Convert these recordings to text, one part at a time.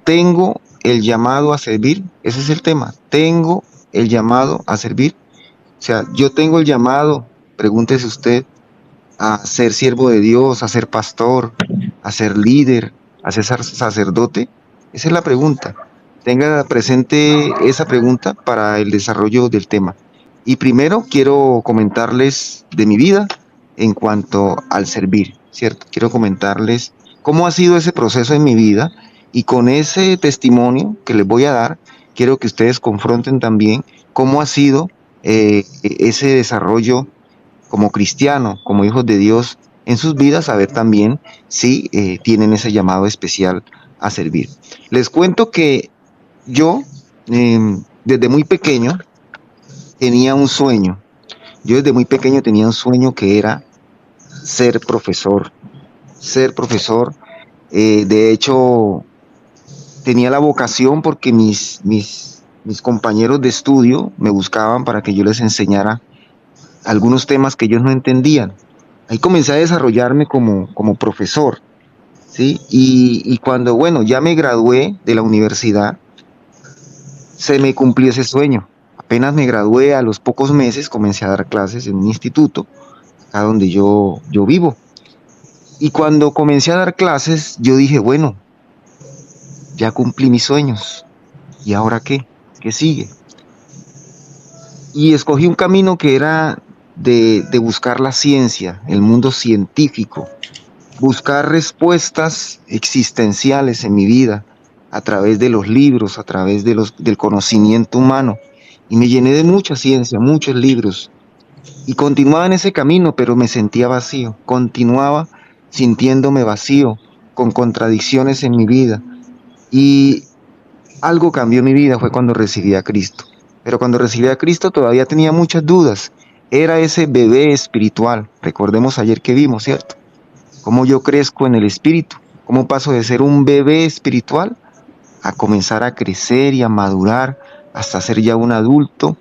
tengo el llamado a servir, ese es el tema, tengo el llamado a servir, o sea, yo tengo el llamado, pregúntese usted, a ser siervo de Dios, a ser pastor, a ser líder, a ser sacerdote, esa es la pregunta. Tenga presente esa pregunta para el desarrollo del tema. Y primero quiero comentarles de mi vida en cuanto al servir, ¿cierto? Quiero comentarles cómo ha sido ese proceso en mi vida y con ese testimonio que les voy a dar, quiero que ustedes confronten también cómo ha sido ese desarrollo como cristiano, como hijos de Dios en sus vidas, a ver también si tienen ese llamado especial a servir. Les cuento que yo, desde muy pequeño, tenía un sueño. Yo desde muy pequeño tenía un sueño que era ser profesor. Ser profesor. De hecho, tenía la vocación porque mis compañeros de estudio me buscaban para que yo les enseñara algunos temas que ellos no entendían. Ahí comencé a desarrollarme como profesor, ¿sí? Y cuando, bueno, ya me gradué de la universidad, se me cumplió ese sueño. Apenas me gradué, a los pocos meses comencé a dar clases en un instituto, acá donde yo vivo. Y cuando comencé a dar clases, yo dije, bueno, ya cumplí mis sueños. ¿Y ahora qué? ¿Qué sigue? Y escogí un camino que era de buscar la ciencia, el mundo científico, buscar respuestas existenciales en mi vida a través de los libros, a través del conocimiento humano. Y me llené de mucha ciencia, muchos libros. Y continuaba en ese camino, pero me sentía vacío. Continuaba sintiéndome vacío, con contradicciones en mi vida. Y algo cambió en mi vida, fue cuando recibí a Cristo. Pero cuando recibí a Cristo todavía tenía muchas dudas. Era ese bebé espiritual. Recordemos ayer que vimos, ¿cierto? Cómo yo crezco en el espíritu, cómo paso de ser un bebé espiritual a comenzar a crecer y a madurar hasta ser ya un adulto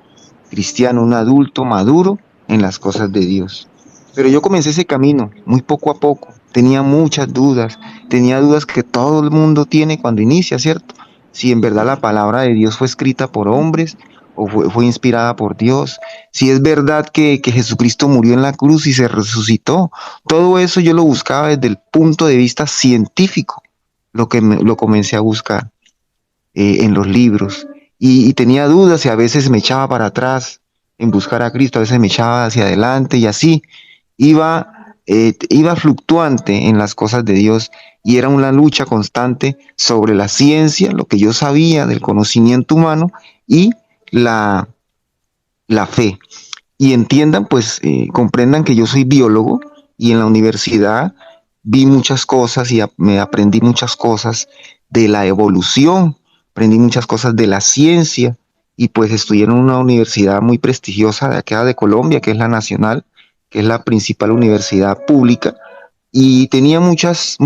cristiano, un adulto maduro en las cosas de Dios. Pero yo comencé ese camino muy poco a poco, tenía muchas dudas, tenía dudas que todo el mundo tiene cuando inicia, ¿cierto? Si en verdad la palabra de Dios fue escrita por hombres o fue inspirada por Dios, si es verdad que Jesucristo murió en la cruz y se resucitó, todo eso yo lo buscaba desde el punto de vista científico, lo comencé a buscar en los libros y tenía dudas y a veces me echaba para atrás en buscar a Cristo, a veces me echaba hacia adelante y así iba fluctuante en las cosas de Dios y era una lucha constante sobre la ciencia, lo que yo sabía del conocimiento humano y la, la fe. Y entiendan, pues, comprendan que yo soy biólogo y en la universidad vi muchas cosas y me aprendí muchas cosas de la evolución, aprendí muchas cosas de la ciencia y pues estudié en una universidad muy prestigiosa de acá de Colombia, que es la Nacional, que es la principal universidad pública y tenía muchas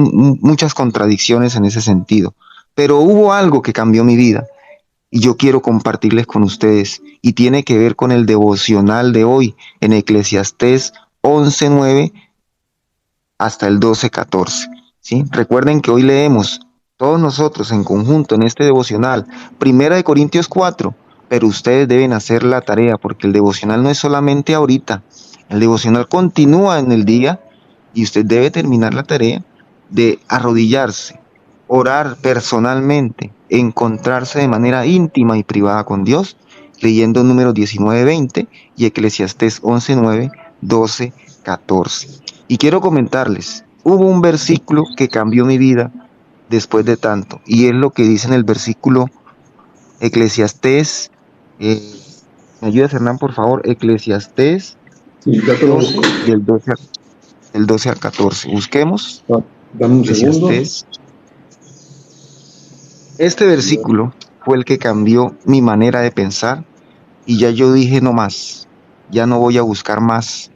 contradicciones en ese sentido. Pero hubo algo que cambió mi vida y yo quiero compartirles con ustedes y tiene que ver con el devocional de hoy en Eclesiastés 11:9 hasta el 12:14. ¿Sí? Recuerden que hoy leemos todos nosotros en conjunto en este devocional, Primera de Corintios 4, pero ustedes deben hacer la tarea porque el devocional no es solamente ahorita, el devocional continúa en el día y usted debe terminar la tarea de arrodillarse, orar personalmente, encontrarse de manera íntima y privada con Dios, leyendo números 19-20 y Eclesiastés 11:9, 12-14. Y quiero comentarles, hubo un versículo que cambió mi vida después de tanto, y es lo que dice en el versículo Eclesiastés, ¿me ayuda Hernán, por favor? Eclesiastés Sí, 2, 14. del 12 al 14. Busquemos Dame un segundo. Eclesiastés. Este versículo fue el que cambió mi manera de pensar y ya yo dije no más, ya no voy a buscar más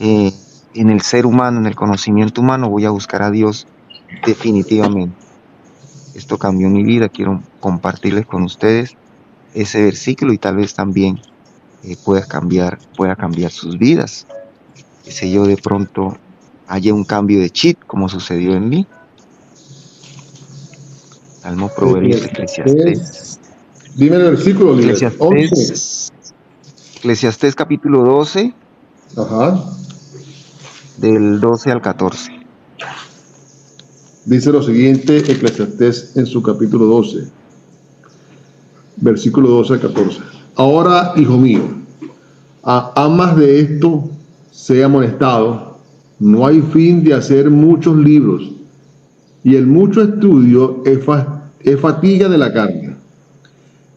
en el ser humano, en el conocimiento humano, voy a buscar a Dios definitivamente. Esto cambió mi vida, quiero compartirles con ustedes ese versículo y tal vez también pueda cambiar sus vidas. Que sé yo, de pronto haya un cambio de chip como sucedió en mí. Salmo, Proverbios, Eclesiastés. Eclesiastés. Dime el versículo, líder. 11. Eclesiastés, Eclesiastés capítulo 12, Ajá. del 12 al 14. Dice lo siguiente, Eclesiastés en su capítulo 12, versículo 12 al 14. Ahora, hijo mío, a más de esto sea amonestado, no hay fin de hacer muchos libros, y el mucho estudio es fatiga de la carne.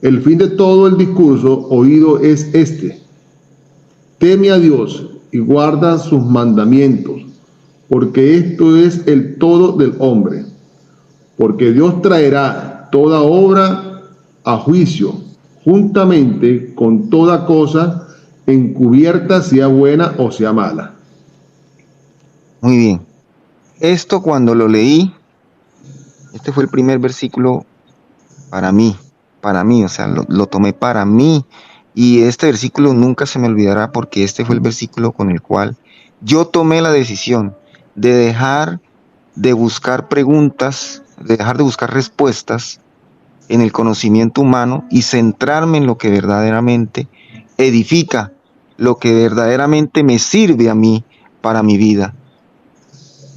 El fin de todo el discurso oído es este: teme a Dios y guarda sus mandamientos, porque esto es el todo del hombre. Porque Dios traerá toda obra a juicio, juntamente con toda cosa encubierta, sea buena o sea mala. Muy bien. Esto cuando lo leí, este fue el primer versículo para mí, o sea, lo tomé para mí. Y este versículo nunca se me olvidará porque este fue el versículo con el cual yo tomé la decisión de dejar de buscar preguntas, de dejar de buscar respuestas en el conocimiento humano y centrarme en lo que verdaderamente edifica, lo que verdaderamente me sirve a mí para mi vida.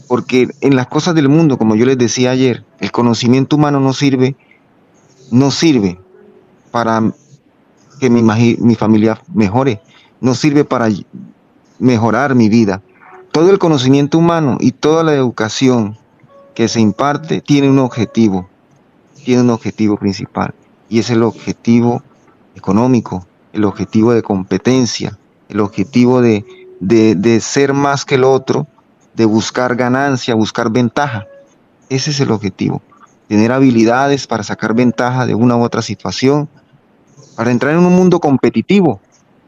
Porque en las cosas del mundo, como yo les decía ayer, el conocimiento humano no sirve para que mi familia mejore, no sirve para mejorar mi vida. Todo el conocimiento humano y toda la educación que se imparte tiene un objetivo principal, y es el objetivo económico, el objetivo de competencia, el objetivo de ser más que el otro, de buscar ganancia, buscar ventaja. Ese es el objetivo, tener habilidades para sacar ventaja de una u otra situación, para entrar en un mundo competitivo,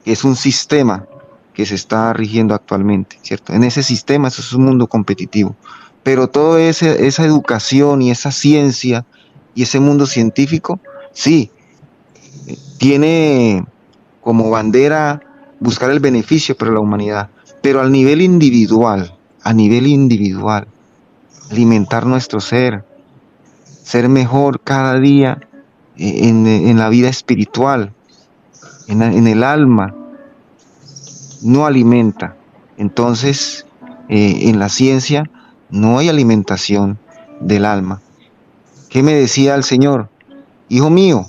que es un sistema que se está rigiendo actualmente, ¿cierto? En ese sistema eso es un mundo competitivo, pero toda esa educación y esa ciencia y ese mundo científico, sí, tiene como bandera buscar el beneficio para la humanidad, pero a nivel individual, alimentar nuestro ser mejor cada día en la vida espiritual, en el alma, no alimenta. Entonces, en la ciencia no hay alimentación del alma. ¿Qué me decía el Señor? Hijo mío,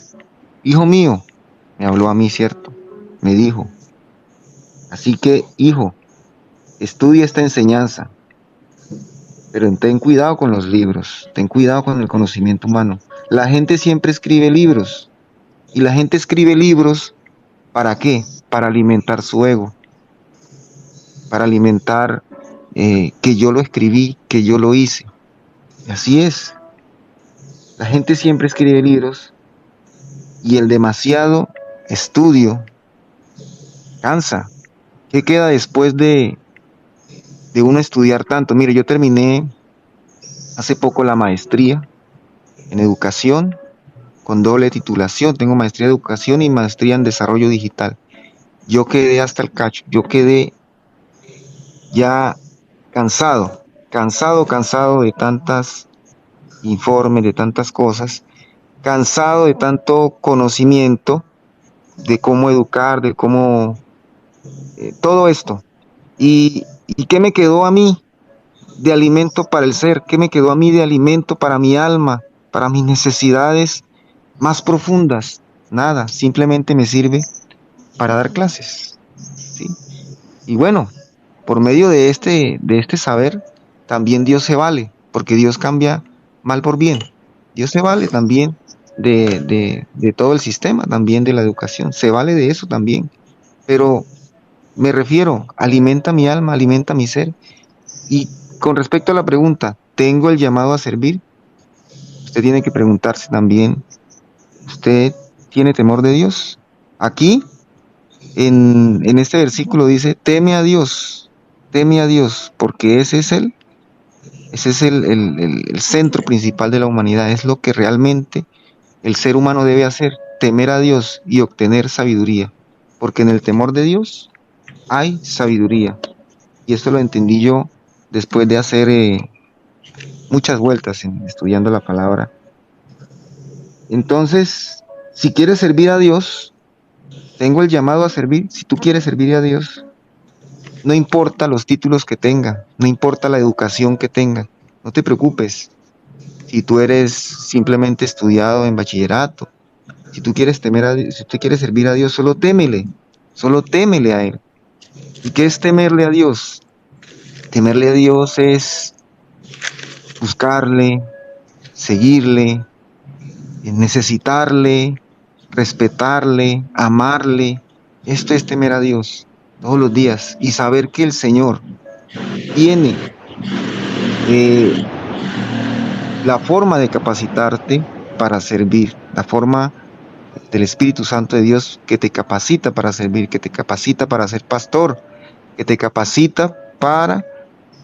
me habló a mí, ¿cierto? Me dijo, así que, hijo, estudia esta enseñanza, pero ten cuidado con los libros, ten cuidado con el conocimiento humano. La gente siempre escribe libros, y la gente escribe libros, ¿para qué? Para alimentar su ego, para alimentar que yo lo escribí, que yo lo hice. Y así es. La gente siempre escribe libros y el demasiado estudio cansa. ¿Qué queda después de uno estudiar tanto? Mire, yo terminé hace poco la maestría en educación con doble titulación. Tengo maestría en educación y maestría en desarrollo digital. Yo quedé hasta el cacho. Yo quedé ya cansado de tantas informes, de tantas cosas, cansado de tanto conocimiento, de cómo educar, de cómo todo esto. ¿Y qué me quedó a mí de alimento para el ser? ¿Qué me quedó a mí de alimento para mi alma, para mis necesidades más profundas? Nada, simplemente me sirve para dar clases, ¿sí? Y bueno, por medio de este saber, también Dios se vale, porque Dios cambia mal por bien. Dios se vale también de todo el sistema, también de la educación, se vale de eso también. Pero me refiero, alimenta mi alma, alimenta mi ser. Y con respecto a la pregunta, ¿tengo el llamado a servir? Usted tiene que preguntarse también, ¿usted tiene temor de Dios? Aquí, en este versículo dice, teme a Dios, porque ese es el centro principal de la humanidad, es lo que realmente el ser humano debe hacer, temer a Dios y obtener sabiduría, porque en el temor de Dios hay sabiduría. Y esto lo entendí yo después de hacer muchas vueltas estudiando la palabra. Entonces, si quieres servir a Dios, tengo el llamado a servir. Si tú quieres servir a Dios, no importa los títulos que tenga, no importa la educación que tenga, no te preocupes. Si tú eres simplemente estudiado en bachillerato, si tú quieres temer a Dios, si tú quieres servir a Dios, solo témele a Él. ¿Y qué es temerle a Dios? Temerle a Dios es buscarle, seguirle, necesitarle, respetarle, amarle. Esto es temer a Dios todos los días y saber que el Señor tiene eh, la forma de capacitarte para servir, la forma del Espíritu Santo de Dios que te capacita para servir, que te capacita para ser pastor, que te capacita para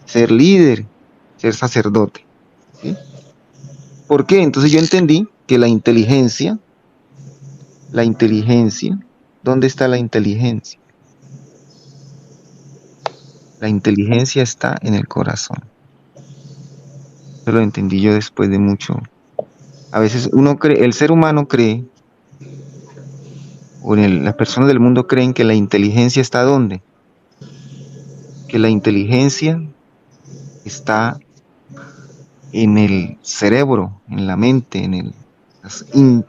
ser líder, ser sacerdote. ¿Sí? ¿Por qué? Entonces yo entendí que la inteligencia, ¿dónde está la inteligencia? La inteligencia está en el corazón. Eso lo entendí yo después de mucho. A veces uno cree, el ser humano cree, o las personas del mundo creen que la inteligencia está ¿dónde? Que la inteligencia está en el cerebro, en la mente, las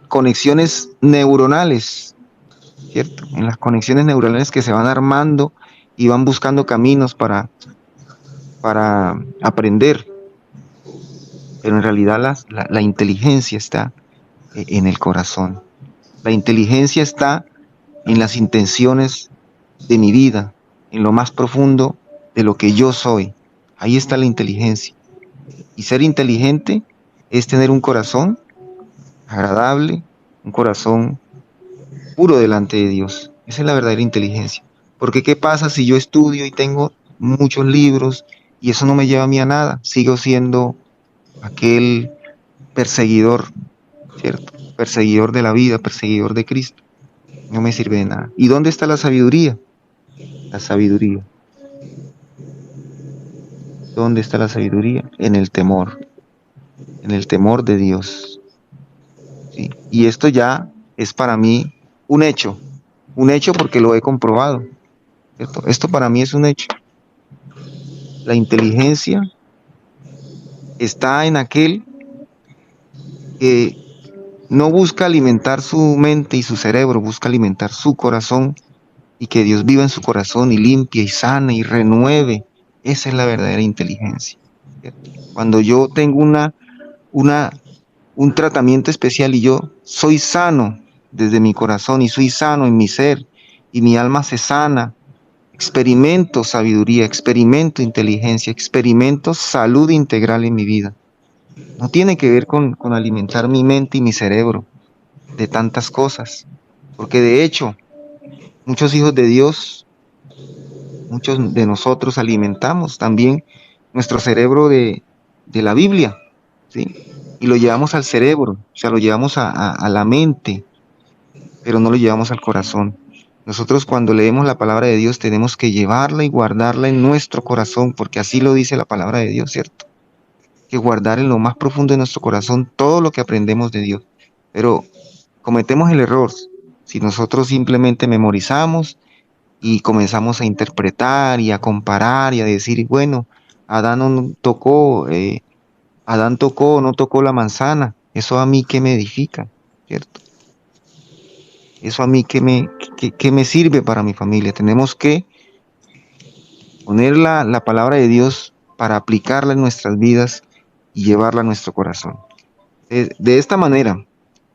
conexiones neuronales, ¿cierto? En las conexiones neuronales que se van armando y van buscando caminos para aprender. Pero en realidad la inteligencia está en el corazón. La inteligencia está en las intenciones de mi vida, en lo más profundo de lo que yo soy. Ahí está la inteligencia. Y ser inteligente es tener un corazón agradable, un corazón puro delante de Dios. Esa es la verdadera inteligencia. Porque ¿qué pasa si yo estudio y tengo muchos libros y eso no me lleva a mí a nada? Sigo siendo aquel perseguidor, ¿cierto? Perseguidor de la vida, perseguidor de Cristo. No me sirve de nada. ¿Y dónde está la sabiduría? La sabiduría. ¿Dónde está la sabiduría? En el temor de Dios. ¿Sí? Y esto ya es para mí un hecho porque lo he comprobado, ¿cierto? Esto para mí es un hecho. La inteligencia está en aquel que no busca alimentar su mente y su cerebro, busca alimentar su corazón y que Dios viva en su corazón y limpie y sane y renueve. Esa es la verdadera inteligencia, ¿cierto? Cuando yo tengo un tratamiento especial y yo soy sano desde mi corazón y soy sano en mi ser y mi alma se sana, experimento sabiduría, experimento inteligencia, experimento salud integral en mi vida. No tiene que ver con alimentar mi mente y mi cerebro de tantas cosas, porque de hecho muchos hijos de Dios, muchos de nosotros alimentamos también nuestro cerebro de la Biblia, ¿sí? Y lo llevamos al cerebro, o sea, lo llevamos a la mente, pero no lo llevamos al corazón. Nosotros cuando leemos la palabra de Dios tenemos que llevarla y guardarla en nuestro corazón, porque así lo dice la palabra de Dios, ¿cierto? Que guardar en lo más profundo de nuestro corazón todo lo que aprendemos de Dios. Pero cometemos el error si nosotros simplemente memorizamos y comenzamos a interpretar y a comparar y a decir, bueno, Adán no tocó, Adán tocó o no tocó la manzana, eso a mí qué me edifica, ¿cierto? Eso a mí qué me sirve para mi familia. Tenemos que poner la palabra de Dios para aplicarla en nuestras vidas y llevarla a nuestro corazón. De esta manera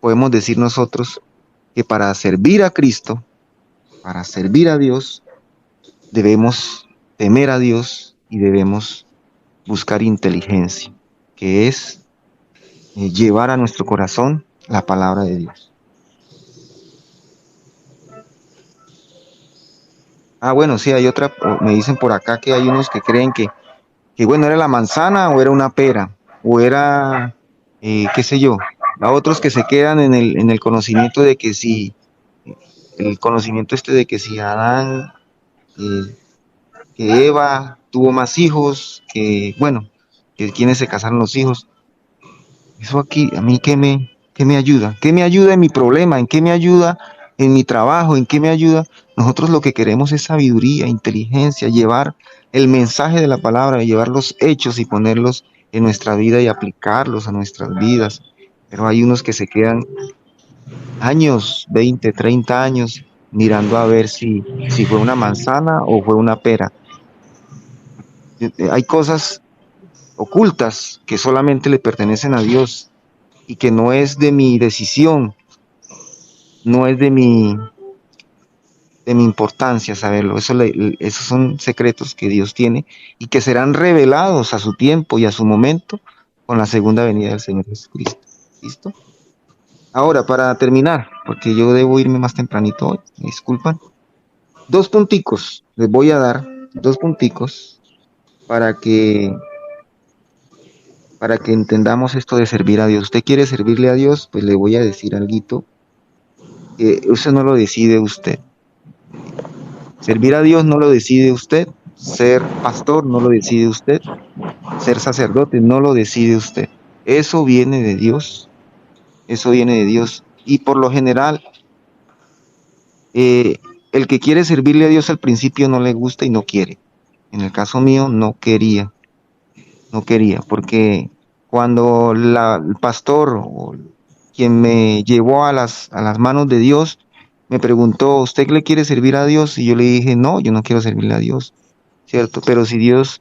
podemos decir nosotros que para servir a Cristo, para servir a Dios, debemos temer a Dios y debemos buscar inteligencia, que es llevar a nuestro corazón la palabra de Dios. Ah, bueno, sí, hay otra, me dicen por acá que hay unos que creen que bueno, era la manzana o era una pera, o era, qué sé yo, a otros que se quedan en el conocimiento de que si, el conocimiento este de que si Adán, eh, que Eva tuvo más hijos, que bueno, que quienes se casaron los hijos. Eso aquí, a mí ¿Qué me ayuda? ¿Qué me ayuda en mi problema? ¿En qué me ayuda en mi trabajo? ¿En qué me ayuda? Nosotros lo que queremos es sabiduría, inteligencia, llevar el mensaje de la palabra, llevar los hechos y ponerlos en nuestra vida y aplicarlos a nuestras vidas. Pero hay unos que se quedan años, 20, 30 años, mirando a ver si fue una manzana o fue una pera. Hay cosas ocultas que solamente le pertenecen a Dios y que no es de mi decisión, no es de mi importancia saberlo. Esos son secretos que Dios tiene y que serán revelados a su tiempo y a su momento con la segunda venida del Señor Jesucristo. ¿Listo? Ahora, para terminar, porque yo debo irme más tempranito hoy, me disculpan, dos punticos, les voy a dar dos punticos para que, para que entendamos esto de servir a Dios. ¿Usted quiere servirle a Dios? Pues le voy a decir algo que eso no lo decide usted. Servir a Dios no lo decide usted, ser pastor no lo decide usted, ser sacerdote no lo decide usted. Eso viene de Dios, eso viene de Dios. Y por lo general, eh, el que quiere servirle a Dios al principio no le gusta y no quiere. En el caso mío no quería, porque cuando el pastor o quien me llevó a las manos de Dios me preguntó, ¿usted le quiere servir a Dios? Y yo le dije, no, yo no quiero servirle a Dios, ¿cierto? Pero si Dios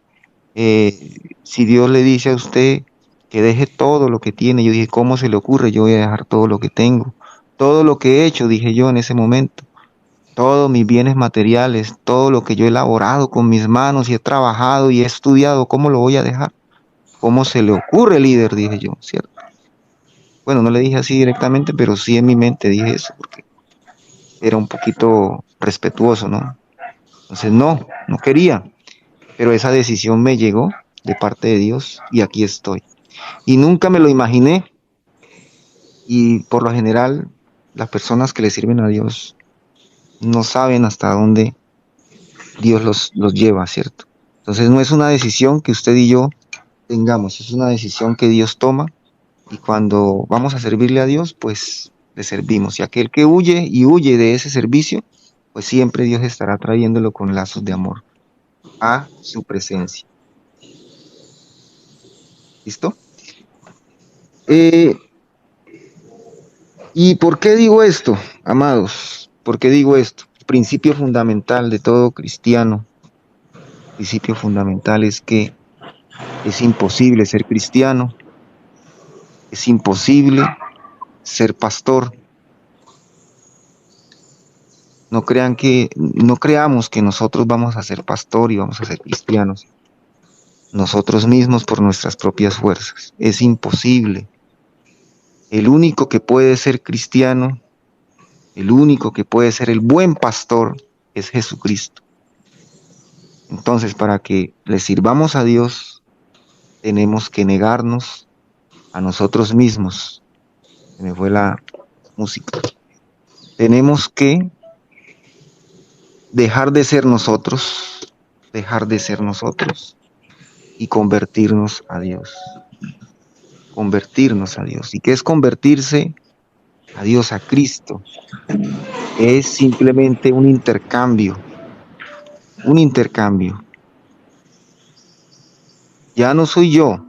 le dice a usted que deje todo lo que tiene, yo dije, ¿cómo se le ocurre? Yo voy a dejar todo lo que tengo, todo lo que he hecho, dije yo en ese momento, todos mis bienes materiales, todo lo que yo he elaborado con mis manos y he trabajado y he estudiado, ¿cómo lo voy a dejar? ¿Cómo se le ocurre, líder? Dije yo, ¿cierto? Bueno, no le dije así directamente, pero sí en mi mente dije eso, porque era un poquito respetuoso, ¿no? Entonces, no quería, pero esa decisión me llegó de parte de Dios y aquí estoy. Y nunca me lo imaginé y por lo general las personas que le sirven a Dios no saben hasta dónde Dios los lleva, ¿cierto? Entonces no es una decisión que usted y yo tengamos, es una decisión que Dios toma y cuando vamos a servirle a Dios, pues le servimos. Y aquel que huye y huye de ese servicio, pues siempre Dios estará trayéndolo con lazos de amor a su presencia. ¿Listo? ¿Y por qué digo esto, amados? ¿Por qué digo esto? El principio fundamental de todo cristiano, el principio fundamental es que es imposible ser cristiano, es imposible ser pastor. No creamos que nosotros vamos a ser pastor y vamos a ser cristianos nosotros mismos por nuestras propias fuerzas. Es imposible. El único que puede ser cristiano, el único que puede ser el buen pastor es Jesucristo. Entonces, para que le sirvamos a Dios, tenemos que negarnos a nosotros mismos. Se me fue la música. Tenemos que dejar de ser nosotros y convertirnos a Dios. Convertirnos a Dios. ¿Y qué es convertirse a Dios, a Cristo? Es simplemente un intercambio. Un intercambio. Ya no soy yo,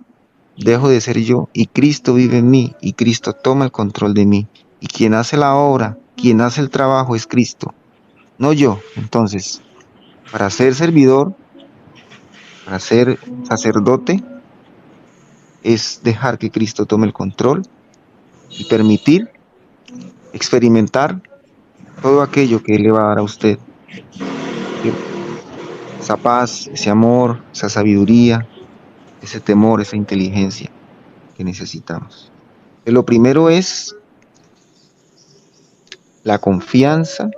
dejo de ser yo y Cristo vive en mí y Cristo toma el control de mí. Y quien hace la obra, quien hace el trabajo es Cristo, no yo. Entonces, para ser servidor, para ser sacerdote, es dejar que Cristo tome el control y permitir experimentar todo aquello que Él le va a dar a usted. Esa paz, ese amor, esa sabiduría, ese temor, esa inteligencia que necesitamos. Lo primero es la confianza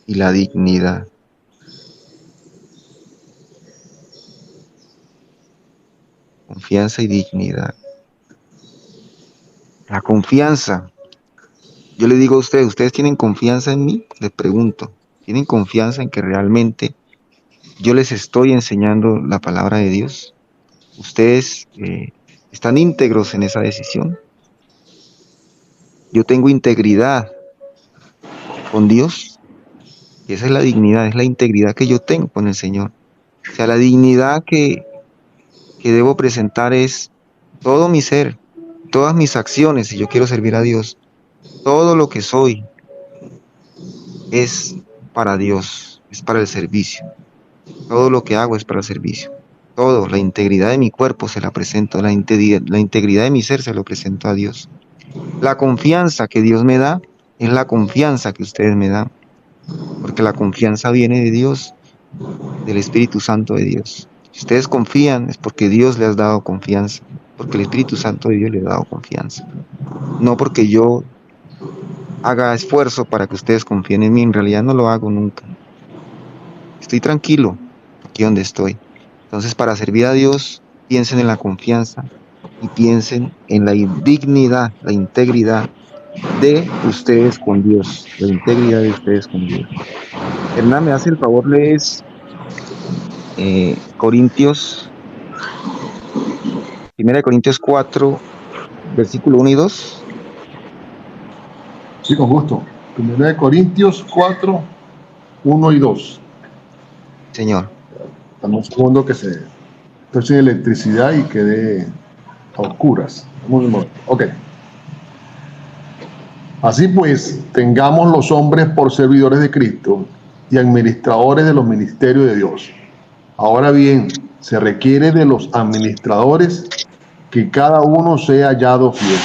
y la dignidad. Confianza y dignidad. La confianza. Yo le digo a ustedes tienen confianza en mí, les pregunto, ¿tienen confianza en que realmente yo les estoy enseñando la palabra de Dios. Ustedes están íntegros en esa decisión. Yo tengo integridad con Dios, y esa es la dignidad, es la integridad que yo tengo con el Señor. O sea, la dignidad que debo presentar es todo mi ser, todas mis acciones, si yo quiero servir a Dios, todo lo que soy es para Dios, es para el servicio. Todo lo que hago es para el servicio. Todo, la integridad de mi cuerpo se la presento, la integridad de mi ser se lo presento a Dios. La confianza que Dios me da es la confianza que ustedes me dan, porque la confianza viene de Dios, del Espíritu Santo de Dios. Si ustedes confían es porque Dios les ha dado confianza, porque el Espíritu Santo de Dios les ha dado confianza. No porque yo haga esfuerzo para que ustedes confíen en mí, en realidad no lo hago nunca. Estoy tranquilo aquí donde estoy. Entonces, para servir a Dios, piensen en la confianza y piensen en la dignidad, la integridad de ustedes con Dios, la integridad de ustedes con Dios. Hernán, me hace el favor, lees Corintios, 1 Corintios 4, versículo 1 y 2. Sí, con gusto. 1 Corintios 4, 1 y 2. Señor. Dame un segundo que estoy sin electricidad y quedé a oscuras. Ok. Así pues, tengamos los hombres por servidores de Cristo y administradores de los ministerios de Dios. Ahora bien, se requiere de los administradores que cada uno sea hallado fiel.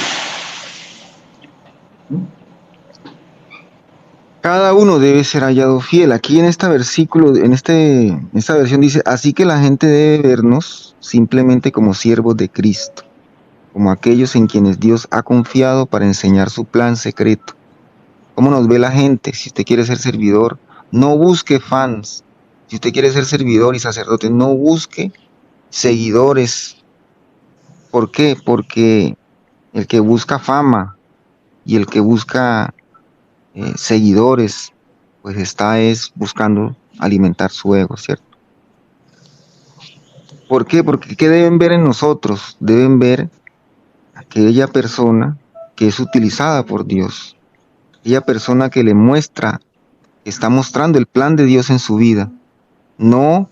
Cada uno debe ser hallado fiel. Aquí en este versículo, en esta versión dice, así que la gente debe vernos simplemente como siervos de Cristo, como aquellos en quienes Dios ha confiado para enseñar su plan secreto. ¿Cómo nos ve la gente? Si usted quiere ser servidor, no busque fans. Si usted quiere ser servidor y sacerdote, no busque seguidores. ¿Por qué? Porque el que busca fama y el que busca seguidores, pues está buscando alimentar su ego, ¿cierto? ¿Por qué? Porque ¿qué deben ver en nosotros? Deben ver a aquella persona que es utilizada por Dios, aquella persona que le muestra, que está mostrando el plan de Dios en su vida, no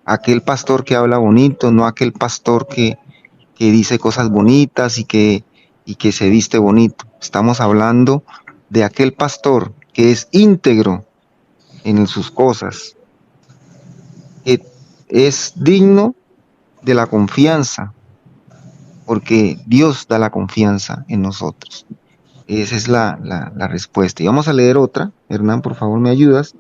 aquel pastor que habla bonito, no aquel pastor que dice cosas bonitas y que se viste bonito. Estamos hablando de aquel pastor que es íntegro en sus cosas, que es digno de la confianza, porque Dios da la confianza en nosotros. Esa es la respuesta. Y vamos a leer otra. Hernán, por favor, ¿me ayudas?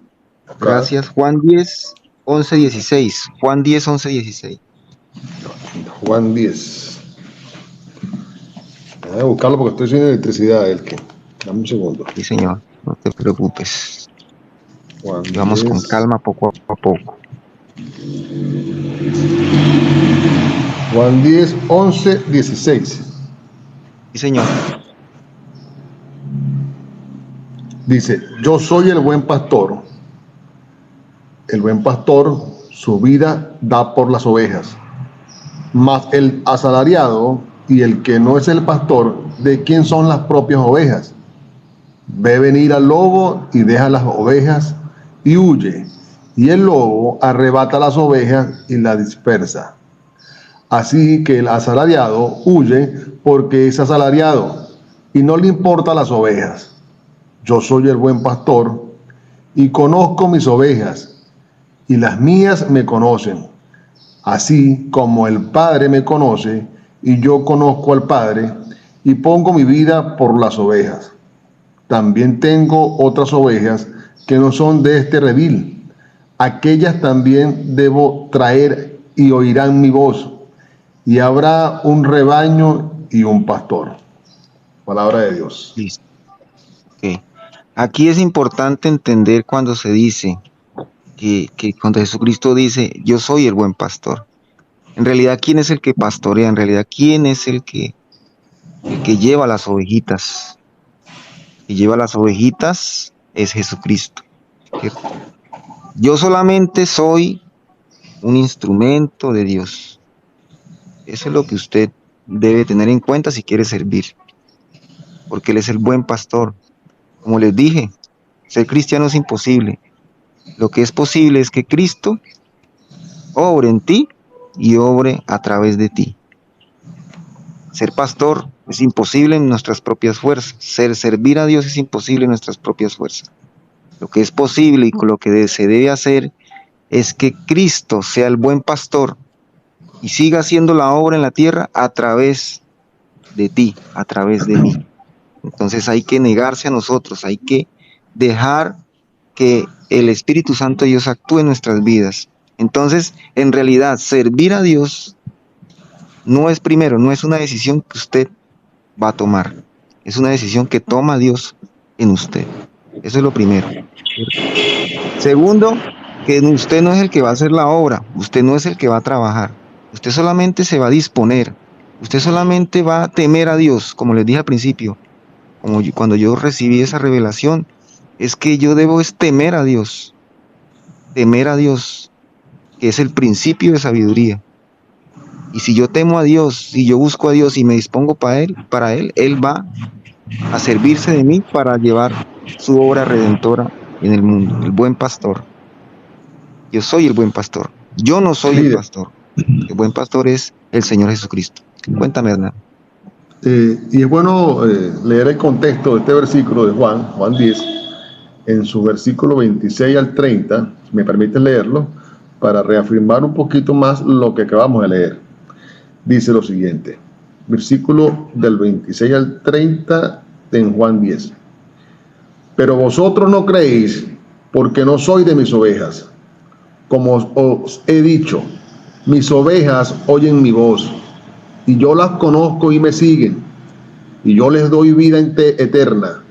Gracias. Juan 10, 11, 16. Juan 10, 11, 16. Juan 10. Voy a buscarlo porque estoy sin electricidad, Dame un segundo. Sí, señor, no te preocupes. Juan Vamos 10. con calma poco a poco. Juan 10, 11, 16. Sí, señor. Dice, yo soy el buen pastor. El buen pastor su vida da por las ovejas. Mas el asalariado y el que no es el pastor, ¿de quién son las propias ovejas? Ve venir al lobo y deja las ovejas y huye. Y el lobo arrebata las ovejas y las dispersa. Así que el asalariado huye porque es asalariado y no le importa las ovejas. Yo soy el buen pastor y conozco mis ovejas y las mías me conocen. Así como el Padre me conoce y yo conozco al Padre y pongo mi vida por las ovejas. También tengo otras ovejas que no son de este redil. Aquellas también debo traer y oirán mi voz. Y habrá un rebaño y un pastor. Palabra de Dios. Listo. Okay. Aquí es importante entender cuando se dice que cuando Jesucristo dice, yo soy el buen pastor. En realidad, ¿quién es el que pastorea? En realidad, ¿quién es el que lleva las ovejitas? El que lleva las ovejitas es Jesucristo, ¿cierto? Yo solamente soy un instrumento de Dios. Eso es lo que usted debe tener en cuenta si quiere servir, porque Él es el buen pastor. Como les dije, ser cristiano es imposible. Lo que es posible es que Cristo obre en ti y obre a través de ti. Ser pastor es imposible en nuestras propias fuerzas. Servir a Dios es imposible en nuestras propias fuerzas. Lo que es posible y lo que se debe hacer es que Cristo sea el buen pastor y siga haciendo la obra en la tierra a través de ti, a través de mí. Entonces hay que negarse a nosotros, hay que dejar que el Espíritu Santo de Dios actúe en nuestras vidas. Entonces, en realidad, servir a Dios no es primero, no es una decisión que usted va a tomar, es una decisión que toma Dios en usted. Eso es lo primero. Segundo, que usted no es el que va a hacer la obra, usted no es el que va a trabajar, usted solamente se va a disponer, usted solamente va a temer a Dios, como les dije al principio, cuando yo recibí esa revelación, es que yo debo temer a Dios, que es el principio de sabiduría. Y si yo temo a Dios, si yo busco a Dios y me dispongo para Él va a servirse de mí para llevar su obra redentora en el mundo, el buen pastor. Yo soy el buen pastor, yo no soy el pastor, el buen pastor es el Señor Jesucristo. Cuéntame, Hernán. Y es bueno leer el contexto de este versículo de Juan 10, en su versículo 26 al 30, si me permiten leerlo, para reafirmar un poquito más lo que acabamos de leer. Dice lo siguiente, versículo del 26 al 30 en Juan 10. Pero vosotros no creéis, porque no sois de mis ovejas. Como os he dicho, mis ovejas oyen mi voz, y yo las conozco y me siguen, y yo les doy vida eterna,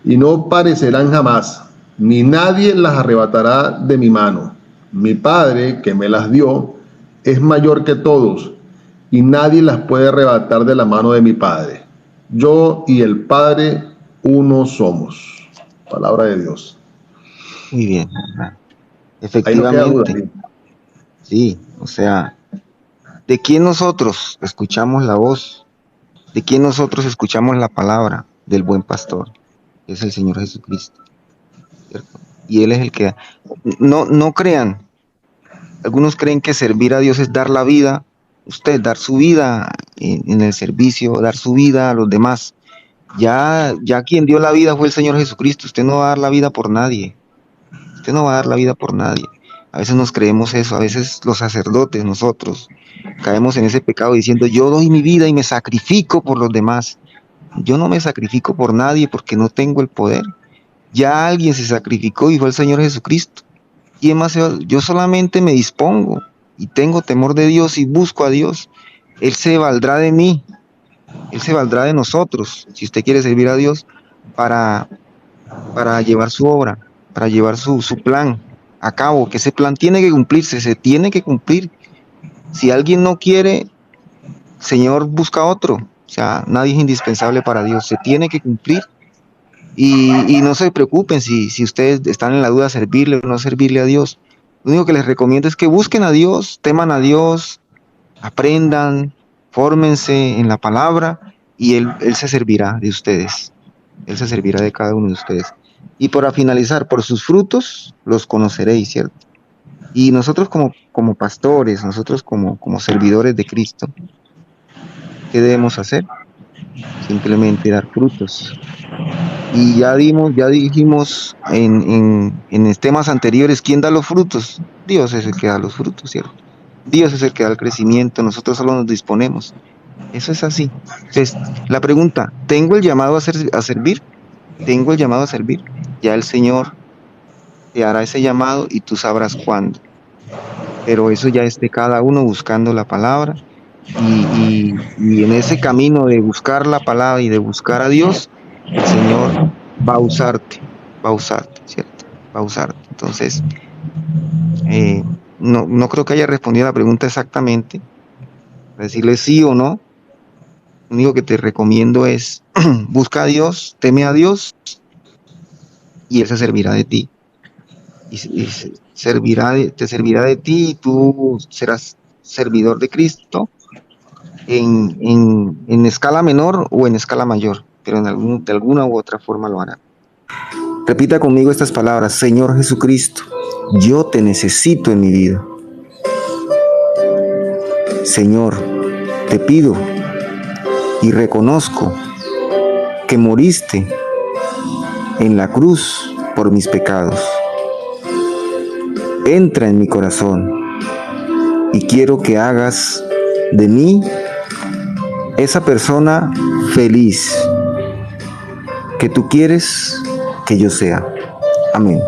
y no parecerán jamás, ni nadie las arrebatará de mi mano. Mi Padre, que me las dio, es mayor que todos, y nadie las puede arrebatar de la mano de mi Padre. Yo y el Padre uno somos. Palabra de Dios. Muy bien, efectivamente. Sí, o sea, ¿de quién nosotros escuchamos la voz? ¿De quién nosotros escuchamos la palabra? Del buen pastor, que es el Señor Jesucristo, ¿cierto? Y Él es el que... No crean, algunos creen que servir a Dios es dar la vida, usted dar su vida en el servicio, dar su vida a los demás. Ya quien dio la vida fue el Señor Jesucristo, usted no va a dar la vida por nadie, usted no va a dar la vida por nadie. A veces nos creemos eso, a veces los sacerdotes, nosotros, caemos en ese pecado diciendo, yo doy mi vida y me sacrifico por los demás. Yo no me sacrifico por nadie porque no tengo el poder. Ya alguien se sacrificó y fue el Señor Jesucristo. ¿Quién más se va? Yo solamente me dispongo y tengo temor de Dios y busco a Dios. Él se valdrá de mí, Él se valdrá de nosotros, si usted quiere servir a Dios, para llevar su obra, para llevar su plan a cabo, que ese plan tiene que cumplirse, se tiene que cumplir. Si alguien no quiere, Señor busca otro. O sea, nadie es indispensable para Dios, se tiene que cumplir. Y no se preocupen si ustedes están en la duda de servirle o no servirle a Dios. Lo único que les recomiendo es que busquen a Dios, teman a Dios, aprendan, fórmense en la palabra y Él se servirá de ustedes. Él se servirá de cada uno de ustedes. Y para finalizar, por sus frutos los conoceréis, ¿cierto? Y nosotros como pastores, nosotros como servidores de Cristo, ¿qué debemos hacer? Simplemente dar frutos. Y ya dijimos en temas anteriores, ¿quién da los frutos? Dios es el que da los frutos, ¿cierto? Dios es el que da el crecimiento, nosotros solo nos disponemos. Eso es así. Entonces, la pregunta, ¿tengo el llamado a servir? ¿Tengo el llamado a servir? Ya el Señor te hará ese llamado y tú sabrás cuándo. Pero eso ya es de cada uno buscando la palabra y en ese camino de buscar la palabra y de buscar a Dios, el Señor va a usarte, ¿cierto? Va a usarte. Entonces, no creo que haya respondido a la pregunta exactamente, decirle sí o no. Lo único que te recomiendo es busca a Dios, teme a Dios y Él se servirá de ti. Y te servirá de ti y tú serás servidor de Cristo en escala menor o en escala mayor, pero de alguna u otra forma lo hará. Repita conmigo estas palabras: Señor Jesucristo, yo te necesito en mi vida. Señor, te pido y reconozco que moriste en la cruz por mis pecados. Entra en mi corazón y quiero que hagas de mí esa persona feliz que tú quieres que yo sea. Amén.